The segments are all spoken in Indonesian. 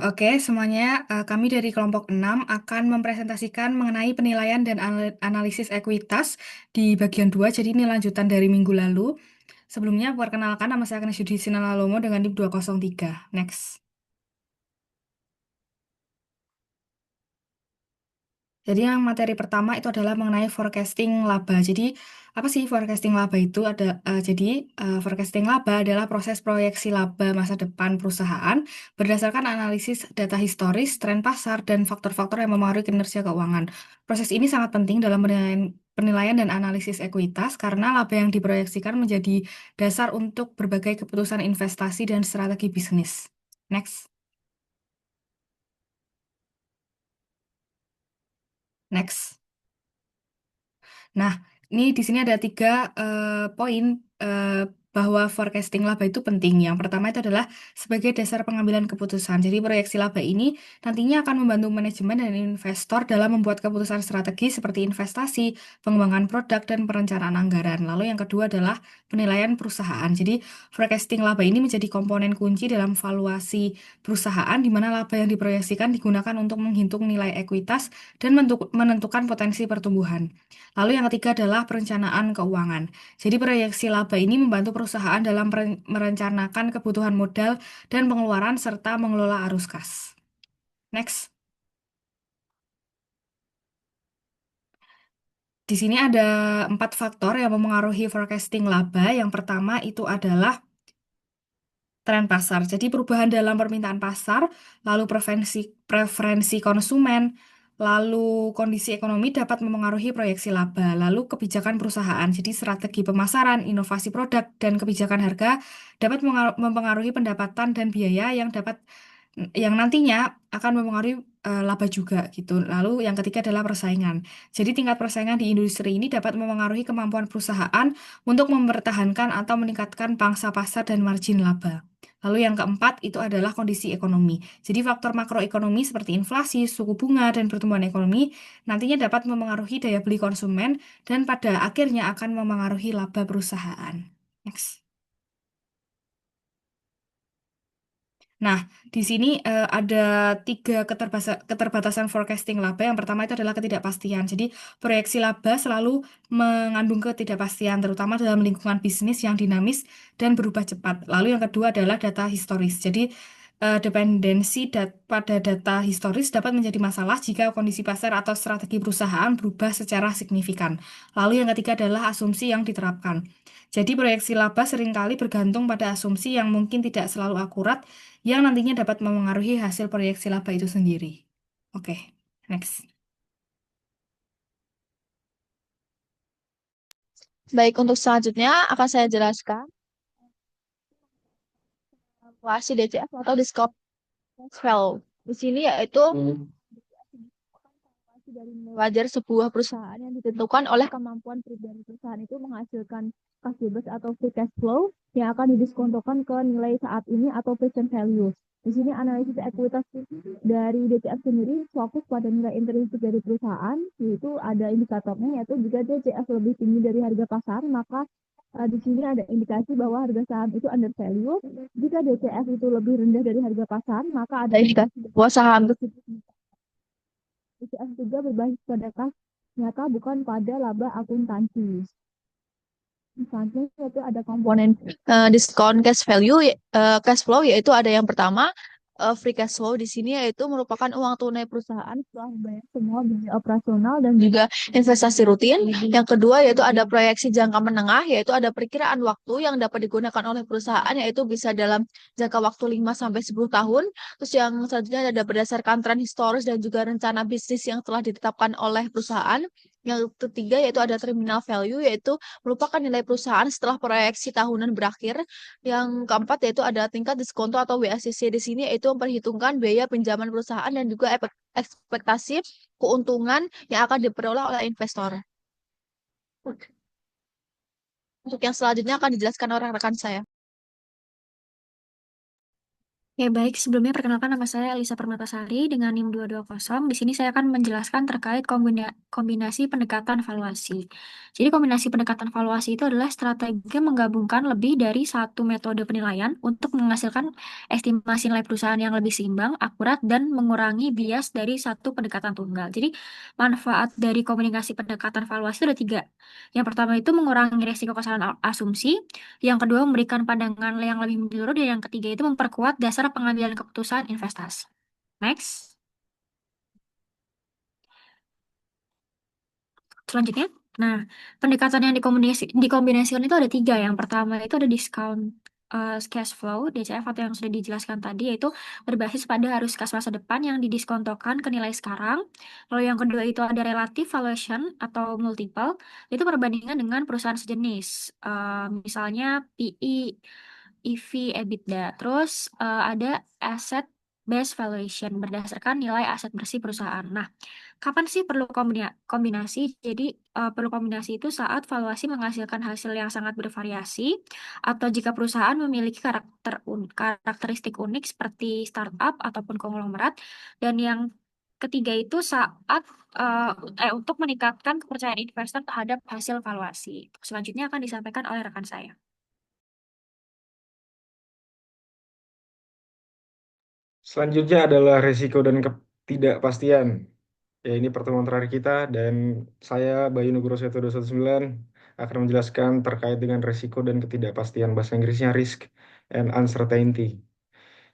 Oke, semuanya. Kami dari kelompok 6 akan mempresentasikan mengenai penilaian dan analisis ekuitas di bagian 2. Jadi ini lanjutan dari minggu lalu. Sebelumnya, perkenalkan nama saya Agnes Yudi Sinalalomo dengan NIM 203. Next. Jadi yang materi pertama itu adalah mengenai forecasting laba. Jadi apa sih forecasting laba itu? Forecasting laba adalah proses proyeksi laba masa depan perusahaan berdasarkan analisis data historis, tren pasar, dan faktor-faktor yang mempengaruhi kinerja keuangan. Proses ini sangat penting dalam penilaian dan analisis ekuitas karena laba yang diproyeksikan menjadi dasar untuk berbagai keputusan investasi dan strategi bisnis. Next. Next. Nah, ini di sini ada tiga poin eh, bahwa forecasting laba itu penting. Yang pertama itu adalah sebagai dasar pengambilan keputusan. Jadi proyeksi laba ini nantinya akan membantu manajemen dan investor dalam membuat keputusan strategi seperti investasi, pengembangan produk, dan perencanaan anggaran. Lalu yang kedua adalah penilaian perusahaan. Jadi forecasting laba ini menjadi komponen kunci dalam valuasi perusahaan di mana laba yang diproyeksikan digunakan untuk menghitung nilai ekuitas dan menentukan potensi pertumbuhan. Lalu yang ketiga adalah perencanaan keuangan. Jadi proyeksi laba ini membantu perusahaan dalam merencanakan kebutuhan modal dan pengeluaran serta mengelola arus kas. Next. Di sini ada 4 faktor yang memengaruhi forecasting laba. Yang pertama itu adalah tren pasar. Jadi perubahan dalam permintaan pasar, lalu preferensi konsumen, lalu kondisi ekonomi dapat memengaruhi proyeksi laba, lalu kebijakan perusahaan. Jadi strategi pemasaran, inovasi produk, dan kebijakan harga dapat mempengaruhi pendapatan dan biaya yang nantinya akan mempengaruhi laba juga gitu. Lalu yang ketiga adalah persaingan. Jadi tingkat persaingan di industri ini dapat memengaruhi kemampuan perusahaan untuk mempertahankan atau meningkatkan pangsa pasar dan margin laba. Lalu yang keempat itu adalah kondisi ekonomi. Jadi faktor makroekonomi seperti inflasi, suku bunga, dan pertumbuhan ekonomi nantinya dapat memengaruhi daya beli konsumen dan pada akhirnya akan memengaruhi laba perusahaan. Next. Nah, di sini ada tiga keterbatasan forecasting laba. Yang pertama itu adalah ketidakpastian. Jadi, proyeksi laba selalu mengandung ketidakpastian, terutama dalam lingkungan bisnis yang dinamis dan berubah cepat. Lalu yang kedua adalah data historis. Jadi, dependensi pada data historis dapat menjadi masalah jika kondisi pasar atau strategi perusahaan berubah secara signifikan. Lalu yang ketiga adalah asumsi yang diterapkan. Jadi, proyeksi laba seringkali bergantung pada asumsi yang mungkin tidak selalu akurat yang nantinya dapat memengaruhi hasil proyeksi laba itu sendiri. Oke, next. Baik, untuk selanjutnya akan saya jelaskan evaluasi DCF atau discount value. Di sini yaitu evaluasi dari nilai wajar sebuah perusahaan yang ditentukan oleh kemampuan dari perusahaan itu menghasilkan cash bebas atau free cash flow yang akan didiskontokan ke nilai saat ini atau present value. Di sini analisis ekuitas dari DCF sendiri fokus pada nilai intrinsik dari perusahaan, yaitu ada indikatornya, yaitu jika DCF lebih tinggi dari harga pasar, maka di sini ada indikasi bahwa harga saham itu under value. Jika DCF itu lebih rendah dari harga pasar, maka ada indikasi bahwa saham tersebut DCF juga berbasis pada kas nyata bukan pada laba akuntansi. Misalnya itu ada komponen discount cash value, cash flow, yaitu ada yang pertama free cash flow di sini yaitu merupakan uang tunai perusahaan setelah membayar semua biaya operasional dan juga investasi rutin. Yang kedua yaitu ada proyeksi jangka menengah, yaitu ada perkiraan waktu yang dapat digunakan oleh perusahaan, yaitu bisa dalam jangka waktu 5 sampai 10 tahun. Terus yang selanjutnya ada berdasarkan tren historis dan juga rencana bisnis yang telah ditetapkan oleh perusahaan. Yang ketiga yaitu ada terminal value, yaitu merupakan nilai perusahaan setelah proyeksi tahunan berakhir. Yang keempat yaitu ada tingkat diskonto atau WACC di sini, yaitu memperhitungkan biaya pinjaman perusahaan dan juga ekspektasi keuntungan yang akan diperoleh oleh investor. Untuk yang selanjutnya akan dijelaskan oleh rekan saya. Ya baik, sebelumnya perkenalkan nama saya Elisa Permatasari dengan NIM 220. Di sini saya akan menjelaskan terkait kombinasi pendekatan valuasi. Jadi kombinasi pendekatan valuasi itu adalah strategi menggabungkan lebih dari satu metode penilaian untuk menghasilkan estimasi nilai perusahaan yang lebih seimbang, akurat, dan mengurangi bias dari satu pendekatan tunggal. Jadi manfaat dari kombinasi pendekatan valuasi itu ada tiga. Yang pertama itu mengurangi risiko kesalahan asumsi, yang kedua, memberikan pandangan yang lebih menyeluruh. Dan yang ketiga itu memperkuat dasar pengambilan keputusan investasi. Next. Selanjutnya. Nah, pendekatan yang dikombinasikan itu ada tiga. Yang pertama itu ada discount cash flow, DCF, atau yang sudah dijelaskan tadi, yaitu berbasis pada arus kas masa depan yang didiskontokan ke nilai sekarang. Lalu yang kedua itu ada relative valuation atau multiple, itu perbandingan dengan perusahaan sejenis. Misalnya PE, EV, EBITDA. Terus ada asset based valuation berdasarkan nilai aset bersih perusahaan. Nah, kapan sih perlu kombinasi? Jadi, perlu kombinasi itu saat valuasi menghasilkan hasil yang sangat bervariasi, atau jika perusahaan memiliki karakteristik unik seperti startup ataupun konglomerat, dan yang ketiga itu saat untuk meningkatkan kepercayaan investor terhadap hasil valuasi. Selanjutnya akan disampaikan oleh rekan saya. Selanjutnya adalah resiko dan ketidakpastian. Ya, ini pertemuan terakhir kita dan saya Bayu Nugroho 1219 akan menjelaskan terkait dengan resiko dan ketidakpastian. Bahasa Inggrisnya risk and uncertainty.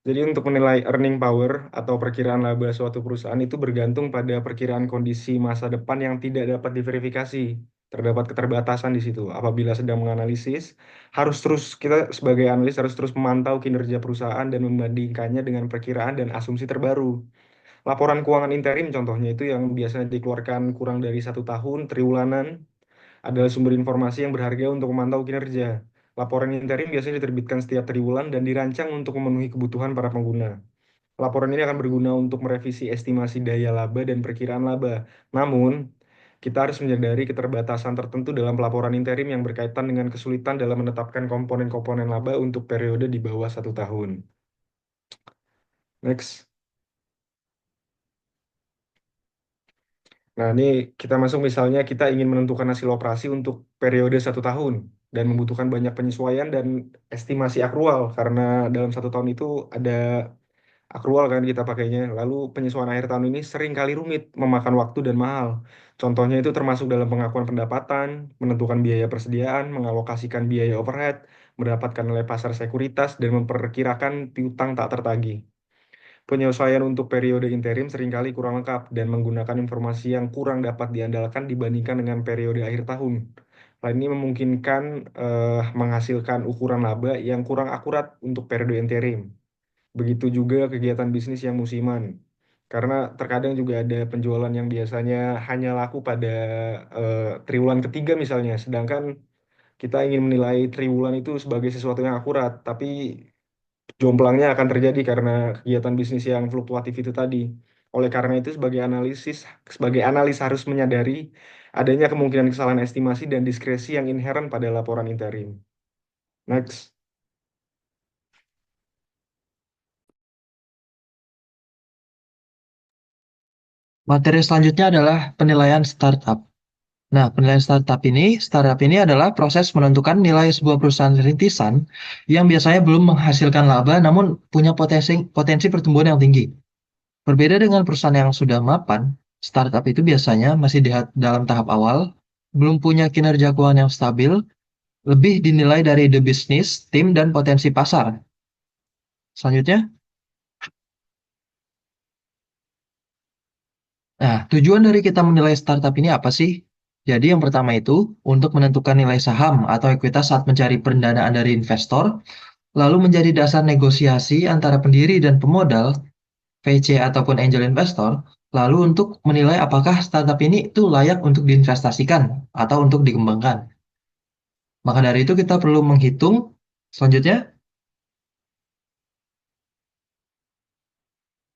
Jadi untuk menilai earning power atau perkiraan laba suatu perusahaan itu bergantung pada perkiraan kondisi masa depan yang tidak dapat diverifikasi. Terdapat keterbatasan di situ. Apabila sedang menganalisis, kita sebagai analis harus terus memantau kinerja perusahaan dan membandingkannya dengan perkiraan dan asumsi terbaru. Laporan keuangan interim contohnya itu yang biasanya dikeluarkan kurang dari 1 tahun, triwulanan, adalah sumber informasi yang berharga untuk memantau kinerja. Laporan interim biasanya diterbitkan setiap triwulan dan dirancang untuk memenuhi kebutuhan para pengguna. Laporan ini akan berguna untuk merevisi estimasi daya laba dan perkiraan laba. Namun, kita harus menyadari keterbatasan tertentu dalam pelaporan interim yang berkaitan dengan kesulitan dalam menetapkan komponen-komponen laba untuk periode di bawah 1 tahun. Next. Nah, ini kita masuk misalnya kita ingin menentukan hasil operasi untuk periode 1 tahun dan membutuhkan banyak penyesuaian dan estimasi akrual karena dalam 1 tahun itu ada akrual kan kita pakainya. Lalu penyesuaian akhir tahun ini sering kali rumit, memakan waktu dan mahal. Contohnya itu termasuk dalam pengakuan pendapatan, menentukan biaya persediaan, mengalokasikan biaya overhead, mendapatkan nilai pasar sekuritas, dan memperkirakan piutang tak tertagih. Penyesuaian untuk periode interim seringkali kurang lengkap dan menggunakan informasi yang kurang dapat diandalkan dibandingkan dengan periode akhir tahun. Hal ini memungkinkan menghasilkan ukuran laba yang kurang akurat untuk periode interim. Begitu juga kegiatan bisnis yang musiman. Karena terkadang juga ada penjualan yang biasanya hanya laku pada triwulan ketiga misalnya, sedangkan kita ingin menilai triwulan itu sebagai sesuatu yang akurat, tapi jomplangnya akan terjadi karena kegiatan bisnis yang fluktuatif itu tadi. Oleh karena itu, sebagai analis harus menyadari adanya kemungkinan kesalahan estimasi dan diskresi yang inherent pada laporan interim. Next. Materi selanjutnya adalah penilaian startup. Nah, penilaian startup ini adalah proses menentukan nilai sebuah perusahaan rintisan yang biasanya belum menghasilkan laba namun punya potensi pertumbuhan yang tinggi. Berbeda dengan perusahaan yang sudah mapan, startup itu biasanya masih dalam tahap awal, belum punya kinerja keuangan yang stabil, lebih dinilai dari ide bisnis, tim, dan potensi pasar. Selanjutnya, nah, tujuan dari kita menilai startup ini apa sih? Jadi yang pertama itu untuk menentukan nilai saham atau ekuitas saat mencari pendanaan dari investor, lalu menjadi dasar negosiasi antara pendiri dan pemodal, VC ataupun angel investor, lalu untuk menilai apakah startup ini itu layak untuk diinvestasikan atau untuk dikembangkan. Maka dari itu kita perlu menghitung selanjutnya.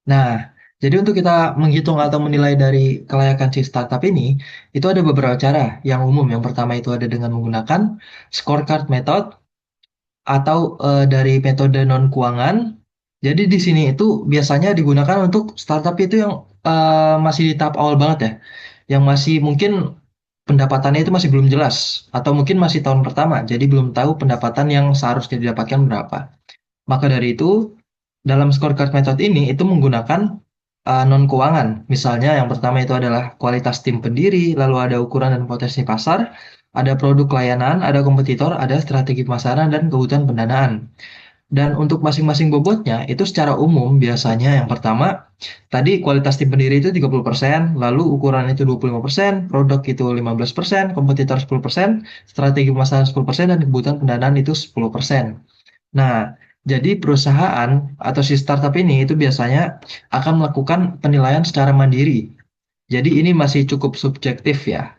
Nah, jadi untuk kita menghitung atau menilai dari kelayakan si startup ini, itu ada beberapa cara yang umum. Yang pertama itu ada dengan menggunakan scorecard method atau dari metode non-keuangan Jadi di sini itu biasanya digunakan untuk startup itu yang masih di tahap awal banget ya, yang masih mungkin pendapatannya itu masih belum jelas, atau mungkin masih tahun pertama, jadi belum tahu pendapatan yang seharusnya didapatkan berapa. Maka dari itu, dalam scorecard method ini itu menggunakan non keuangan. Misalnya yang pertama itu adalah kualitas tim pendiri, lalu ada ukuran dan potensi pasar, ada produk layanan, ada kompetitor, ada strategi pemasaran dan kebutuhan pendanaan. Dan untuk masing-masing bobotnya itu secara umum biasanya yang pertama tadi kualitas tim pendiri itu 30%, lalu ukuran itu 25%, produk itu 15%, kompetitor 10%, strategi pemasaran 10%, dan kebutuhan pendanaan itu 10%. Nah, jadi perusahaan atau si startup ini itu biasanya akan melakukan penilaian secara mandiri. Jadi ini masih cukup subjektif ya,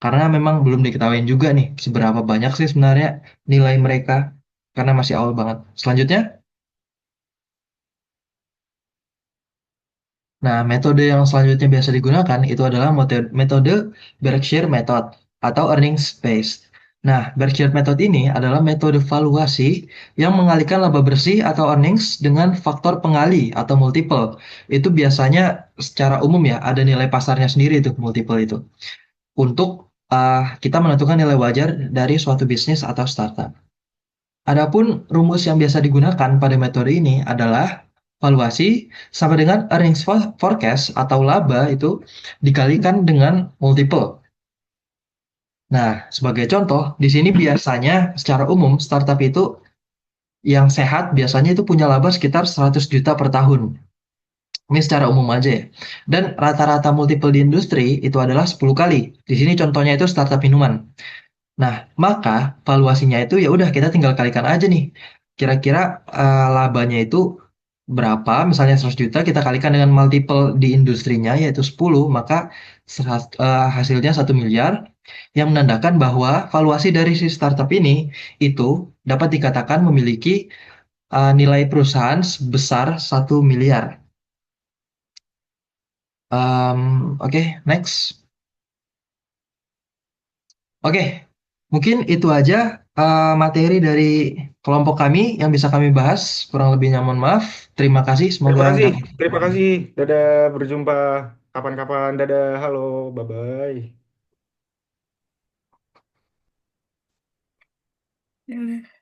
karena memang belum diketahui juga nih seberapa banyak sih sebenarnya nilai mereka, karena masih awal banget. Selanjutnya, nah metode yang selanjutnya biasa digunakan itu adalah metode Berkshire Method atau earnings based. Nah, Berkshire Method ini adalah metode valuasi yang mengalihkan laba bersih atau earnings dengan faktor pengali atau multiple. Itu biasanya secara umum ya, ada nilai pasarnya sendiri itu multiple itu. Untuk kita menentukan nilai wajar dari suatu bisnis atau startup. Adapun rumus yang biasa digunakan pada metode ini adalah valuasi sama dengan earnings forecast atau laba itu dikalikan dengan multiple. Nah, sebagai contoh, di sini biasanya secara umum startup itu yang sehat biasanya itu punya laba sekitar 100 juta per tahun. Ini secara umum aja ya. Dan rata-rata multiple di industri itu adalah 10 kali. Di sini contohnya itu startup minuman. Nah, maka valuasinya itu ya udah kita tinggal kalikan aja nih. Kira-kira labanya itu berapa? Misalnya 100 juta kita kalikan dengan multiple di industrinya yaitu 10, maka hasilnya 1 miliar yang menandakan bahwa valuasi dari si startup ini itu dapat dikatakan memiliki nilai perusahaan sebesar 1 miliar. Oke, next. Oke, mungkin itu aja materi dari kelompok kami yang bisa kami bahas. Kurang lebihnya mohon maaf. Terima kasih. Terima Semoga kasih, dapat. terima kasih. Dadah, berjumpa kapan-kapan. Dadah, halo, bye-bye. Ya.